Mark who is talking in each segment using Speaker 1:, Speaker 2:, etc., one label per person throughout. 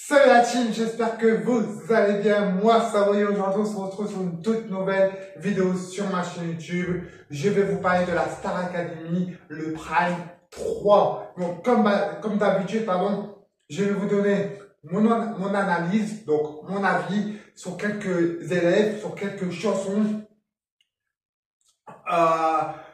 Speaker 1: Salut la team, j'espère que vous allez bien. Moi, ça va. Aujourd'hui, on se retrouve sur une toute nouvelle vidéo sur ma chaîne YouTube. Je vais vous parler de la Star Academy, le Prime 3. Donc, comme d'habitude, je vais vous donner mon analyse, donc mon avis sur quelques élèves, sur quelques chansons,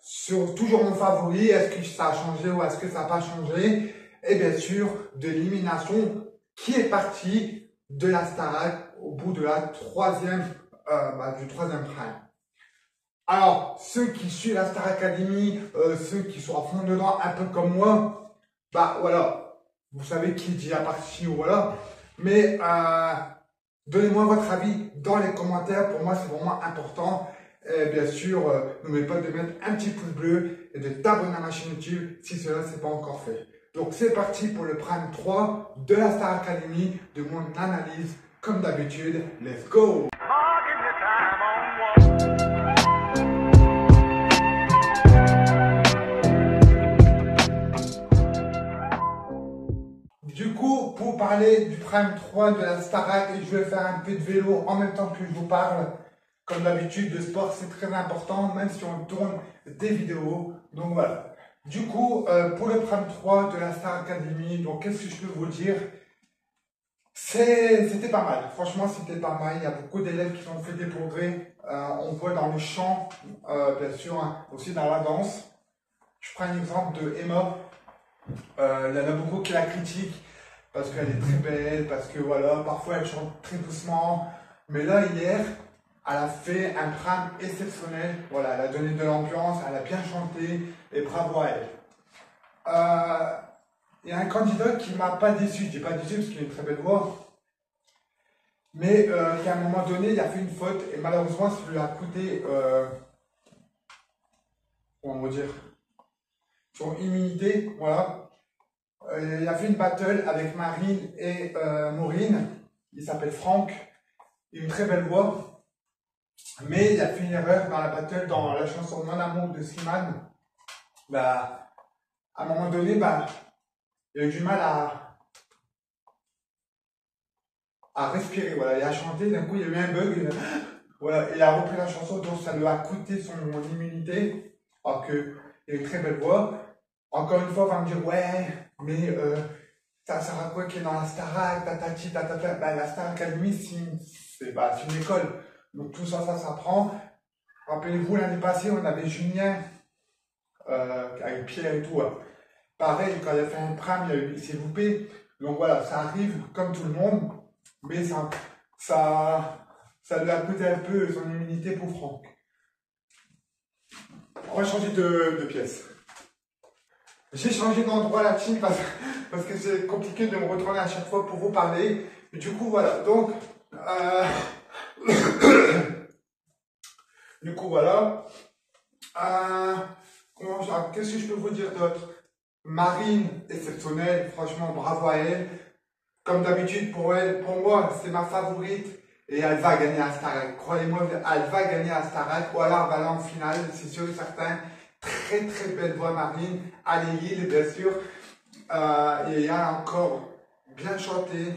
Speaker 1: sur toujours mon favori, est-ce que ça a changé ou est-ce que ça n'a pas changé, et bien sûr, de l'élimination qui est parti de la Starac au bout de la du troisième prime. Alors, ceux qui suivent la Star Academy, ceux qui sont à fond dedans, un peu comme moi, voilà, vous savez qui est déjà parti ou voilà. Mais donnez-moi votre avis dans les commentaires, pour moi c'est vraiment important. Et bien sûr, n'oubliez pas de mettre un petit pouce bleu et de t'abonner à ma chaîne YouTube si cela n'est pas encore fait. Donc c'est parti pour le Prime 3 de la Star Academy, de mon analyse comme d'habitude. Let's go! Du coup, pour parler du Prime 3 de la Starac, je vais faire un peu de vélo en même temps que je vous parle. Comme d'habitude, le sport c'est très important, même si on tourne des vidéos. Donc voilà. Du coup, pour le Prime 3 de la Star Academy, donc qu'est-ce que je peux vous dire? C'était pas mal. Franchement, c'était pas mal. Il y a beaucoup d'élèves qui ont fait des progrès. On voit dans le chant, bien sûr, hein, aussi dans la danse. Je prends un exemple de Emma. Il y en a beaucoup qui la critiquent parce qu'elle est très belle, parce que voilà, parfois elle chante très doucement. Mais là, hier, elle a fait un prime exceptionnel. Voilà, elle a donné de l'ambiance, elle a bien chanté et bravo à elle. Il y a un candidat qui ne m'a pas déçu. Je dis pas déçu parce qu'il a une très belle voix. Mais qu'à un moment donné, il a fait une faute et malheureusement, ça lui a coûté, comment dire, son immunité. Voilà. Il a fait une battle avec Marine et Maureen. Il s'appelle Franck. Il a une très belle voix. Mais il a fait une erreur dans la battle, dans la chanson Mon Amour de Slimane. À un moment donné, il a eu du mal à respirer. Voilà, il a chanté, d'un coup il y a eu un bug. Voilà, il a repris la chanson, donc ça lui a coûté son immunité. Alors qu'il a une très belle voix. Encore une fois, on va me dire, ouais, mais ça sert à quoi qu'il est dans la Starac, tatati, tatata. La Star Academy, c'est une école. Donc tout ça, ça s'apprend. Rappelez-vous, l'année passée, on avait Julien, avec Pierre et tout. Pareil, quand il a fait un prime, il s'est loupé. Donc voilà, ça arrive comme tout le monde. Mais ça lui a coûté un peu son immunité pour Franck. On va changer de pièce. J'ai changé d'endroit la team parce que c'est compliqué de me retourner à chaque fois pour vous parler. Et du coup, voilà. Donc, du coup, voilà. Qu'est-ce que je peux vous dire d'autre? Marine, exceptionnelle. Franchement, bravo à elle. Comme d'habitude, pour moi, c'est ma favorite. Et elle va gagner à Starac. Croyez-moi, elle va gagner à Starac. Ou alors, elle va aller en finale, c'est sûr et certain. Très, très belle voix, Marine. Allez, Lille, bien sûr. Et elle a encore bien chanté.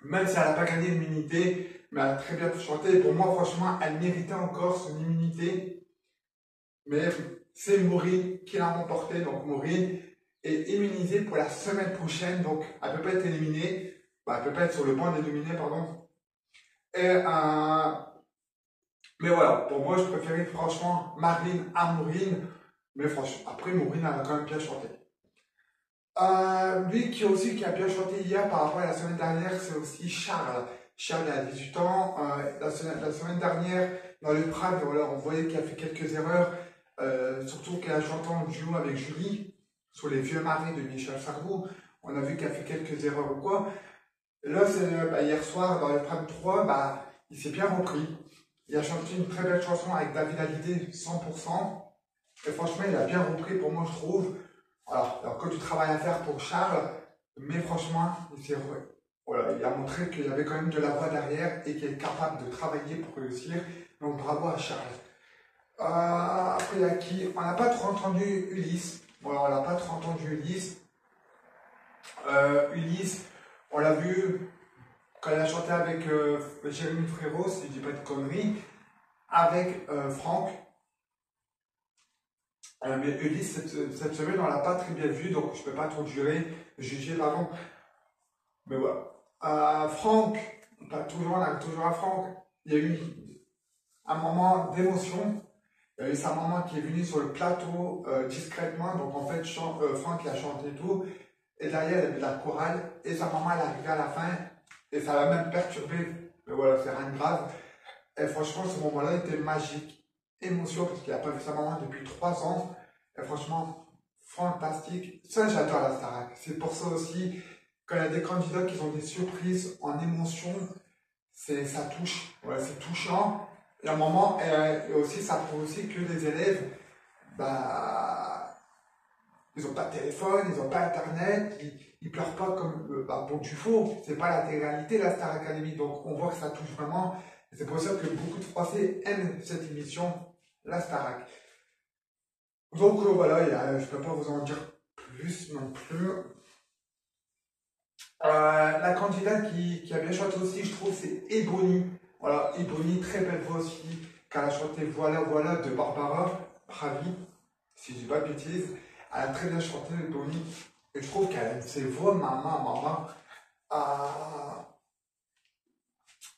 Speaker 1: Même si elle n'a pas gagné l'immunité, mais elle a très bien chanté. Et pour moi, franchement, elle méritait encore son immunité. Mais c'est Maureen qui l'a remporté. Donc, Maureen est immunisée pour la semaine prochaine. Donc, elle ne peut pas être éliminée. Elle ne peut pas être sur le banc d'éliminés, pardon. Et, mais voilà, pour moi, je préférais franchement Marine à Maureen. Mais franchement, après, Maureen, elle a quand même bien chanté. Lui qui a bien chanté hier par rapport à la semaine dernière, c'est aussi Charles. Charles a 18 ans. La semaine dernière, dans le Prime, on voyait qu'il a fait quelques erreurs. Surtout qu'elle a chanté en duo avec Julie sur Les Vieux Maris de Michel Sardou. On a vu qu'elle a fait quelques erreurs ou quoi. Et là, hier soir, dans le Prime 3, il s'est bien repris. Il a chanté une très belle chanson avec David Hallyday, 100%. Et franchement, il a bien repris pour moi, je trouve. Alors, il y a encore du travail à faire pour Charles, mais franchement, il a montré qu'il y avait quand même de la voix derrière et qu'il est capable de travailler pour réussir. Donc, bravo à Charles. Après, il y a qui? On n'a pas trop entendu Ulysse. Voilà, on n'a pas trop entendu Ulysse. Ulysse, on On l'a vu quand elle a chanté avec Jérémy Frérot, si je dis pas de conneries, avec Franck. Mais Ulysse, cette semaine, on l'a pas très bien vu, donc je peux pas trop juger pardon. Mais voilà. Franck, on arrive toujours à Franck. Il y a eu un moment d'émotion. Il y a eu sa maman qui est venue sur le plateau discrètement. Donc en fait, Franck a chanté tout. Et derrière, il y avait de la chorale. Et sa maman, elle est arrivée à la fin. Et ça l'a même perturbé. Mais voilà, c'est rien de grave. Et franchement, ce moment-là était magique. Émotion, parce qu'il n'a pas vu sa maman depuis 3 ans. Et franchement, fantastique. Ça, j'adore la Starac. C'est pour ça aussi, quand il y a des candidats qui ont des surprises en émotion, ça touche. Voilà, c'est touchant. Et à un moment, et aussi, ça prouve aussi que les élèves, bah, ils n'ont pas de téléphone, ils n'ont pas internet, ils pleurent pas comme pour du faux. C'est pas la télé-réalité, la Star Academy. Donc on voit que ça touche vraiment. C'est pour ça que beaucoup de Français aiment cette émission, la Starac. Donc voilà, je ne peux pas vous en dire plus non plus. La candidate qui a bien chanté aussi, je trouve, c'est Ebony. Voilà, Ebony, très belle voix aussi, qu'elle a chanté Voilà, voilà de Barbara Pravi, si je dis pas de bêtises. Elle a très bien chanté Ebony. Et je trouve qu'elle aime ses voix, maman.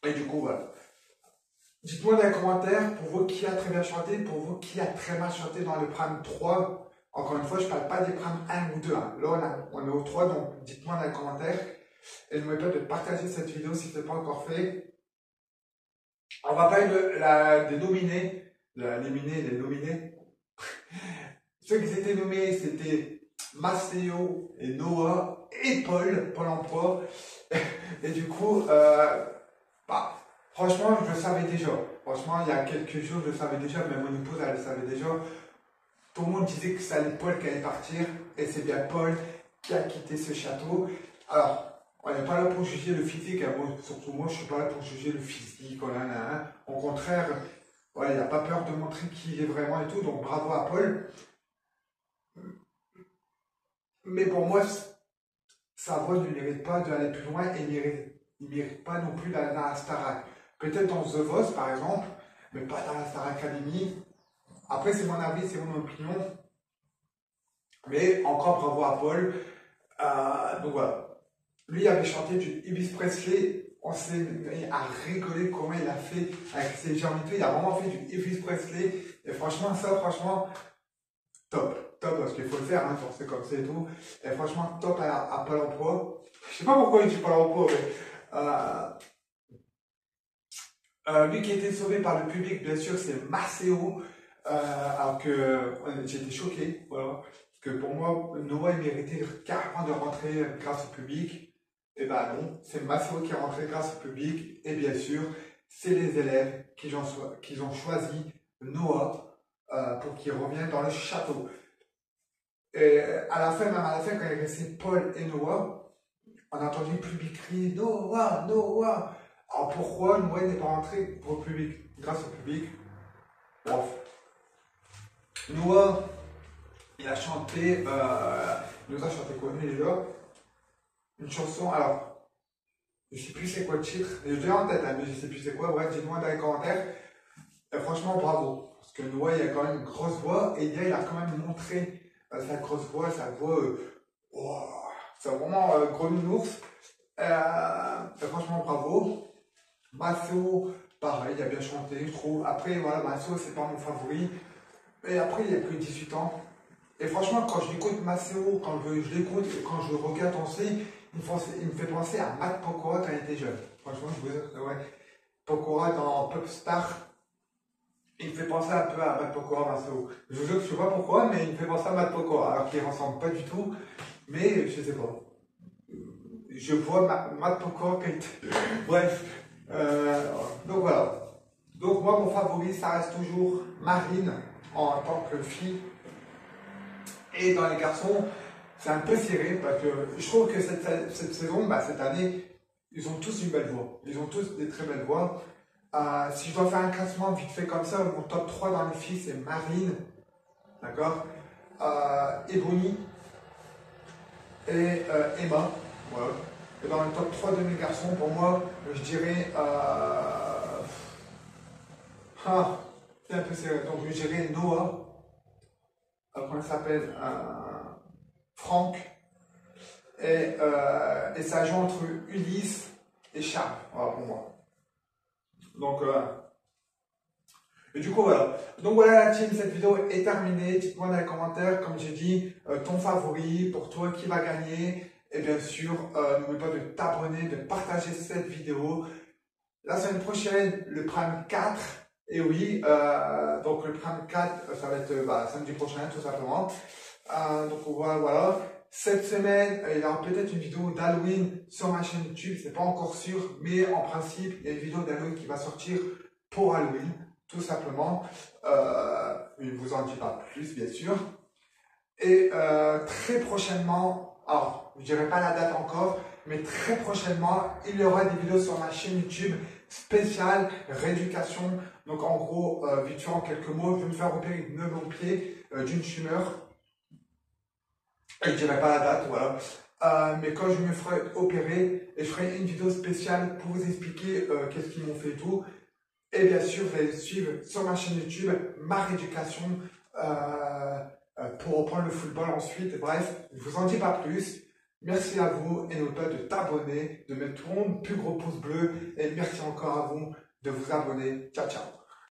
Speaker 1: Et du coup, voilà. Dites-moi dans les commentaires, pour vous, qui a très bien chanté, pour vous, qui a très mal chanté dans le prime 3. Encore une fois, je ne parle pas des primes 1 ou 2. Hein. Là, on est au 3, donc dites-moi dans les commentaires. Et n'oubliez pas de partager cette vidéo si ce n'est pas encore fait. On va parler des nominés. Les nominés. Ceux qui étaient nommés, c'était Maceo et Noah et Paul emploi. Et du coup, franchement, je le savais déjà. Franchement, il y a quelques jours, je le savais déjà. Même mon épouse, elle le savait déjà. Tout le monde disait que c'est Paul qui allait partir. Et c'est bien Paul qui a quitté ce château. Alors, on n'est pas là pour juger le physique. Hein. Moi, surtout moi, je ne suis pas là pour juger le physique. Au contraire, il n'a pas peur de montrer qui il est vraiment et tout. Donc, bravo à Paul. Mais pour moi, sa voix ne mérite pas d'aller plus loin et il ne mérite pas non plus d'aller dans la Starac. Peut-être dans The Voice, par exemple, mais pas dans la Star Academy. Après, c'est mon avis, c'est mon opinion. Mais encore bravo à Paul. Donc voilà. Lui avait chanté du Elvis Presley. On s'est mis à rigoler comment il a fait avec ses géométries. Il a vraiment fait du Elvis Presley. Et franchement, top. Top, parce qu'il faut le faire, hein, c'est comme ça et tout. Et franchement, top à Pôle emploi. Je sais pas pourquoi il dit Pôle emploi, mais lui qui a été sauvé par le public, bien sûr, c'est Maceo. Alors que j'étais choqué, voilà. Parce que pour moi, Noah, il méritait carrément de rentrer grâce au public. Et ben non, c'est Maceo qui est rentré grâce au public. Et bien sûr, c'est les élèves qui ont choisi Noah pour qu'il revienne dans le château. Et à la fin, quand il restait Paul et Noah, on a entendu le public crier Noah, Noah. Alors pourquoi Noah n'est pas rentré pour le public, grâce au public? Bref. Noah, il a chanté, il nous a chanté quoi déjà? Une chanson, alors, je sais plus c'est quoi le titre, je l'ai en tête, hein, mais je sais plus c'est quoi, bref, dites-moi dans les commentaires. Et franchement, bravo, parce que Noah, il a quand même une grosse voix, et il a quand même montré sa grosse voix, sa voix, c'est vraiment gros nounours. Et franchement, bravo. Maceo, pareil, il a bien chanté, je trouve. Après, voilà, Maceo, c'est pas mon favori. Et après, il a plus de 18 ans. Et franchement, quand je l'écoute Maceo, quand je l'écoute et quand je le regarde danser, il me fait penser à Matt Pokora quand il était jeune. Franchement, je vous dis, ouais. Pokora dans Popstar, il me fait penser un peu à Matt Pokora, Maceo. Je vous jure que je sais pas pourquoi, mais il me fait penser à Matt Pokora, alors qu'il ne ressemble pas du tout. Mais je sais pas. Je vois Matt Pokora quand il était... Bref. Donc voilà. Donc moi, mon favori, ça reste toujours Marine en tant que fille. Et dans les garçons, c'est un peu serré parce que je trouve que cette saison, cette année, ils ont tous une belle voix. Ils ont tous des très belles voix. Si je dois faire un classement vite fait comme ça, mon top 3 dans les filles, c'est Marine, d'accord, Ebony et Emma. Voilà. Et dans le top 3 de mes garçons, pour moi, je dirais... c'est un peu serré. Donc je dirais Noah, comment il s'appelle, Franck, et ça joue entre Ulysse et Charles, voilà pour moi. Donc, et du coup, voilà. Donc voilà la team, cette vidéo est terminée. Dites-moi dans les commentaires, comme j'ai dit, ton favori, pour toi, qui va gagner. Et bien sûr, n'oublie pas de t'abonner, de partager cette vidéo. La semaine prochaine, le Prime 4. Et oui, donc le Prime 4, ça va être samedi prochain, tout simplement. Donc voilà. Cette semaine, il y aura peut-être une vidéo d'Halloween sur ma chaîne YouTube. C'est pas encore sûr, mais en principe, il y a une vidéo d'Halloween qui va sortir pour Halloween, tout simplement. Je ne vous en dis pas plus, bien sûr. Et très prochainement, alors je dirais pas la date encore, mais très prochainement, il y aura des vidéos sur ma chaîne YouTube spéciale rééducation. Donc en gros, vite fait en quelques mots, je vais me faire opérer une nœud au pied d'une tumeur. Je ne dirai pas la date, voilà. Mais quand je me ferai opérer, et je ferai une vidéo spéciale pour vous expliquer qu'est-ce qu'ils m'ont fait et tout. Et bien sûr, vous allez suivre sur ma chaîne YouTube ma rééducation pour reprendre le football ensuite. Bref, je ne vous en dis pas plus. Merci à vous et n'oubliez pas de t'abonner, de mettre ton plus gros pouce bleu. Et merci encore à vous de vous abonner. Ciao, ciao.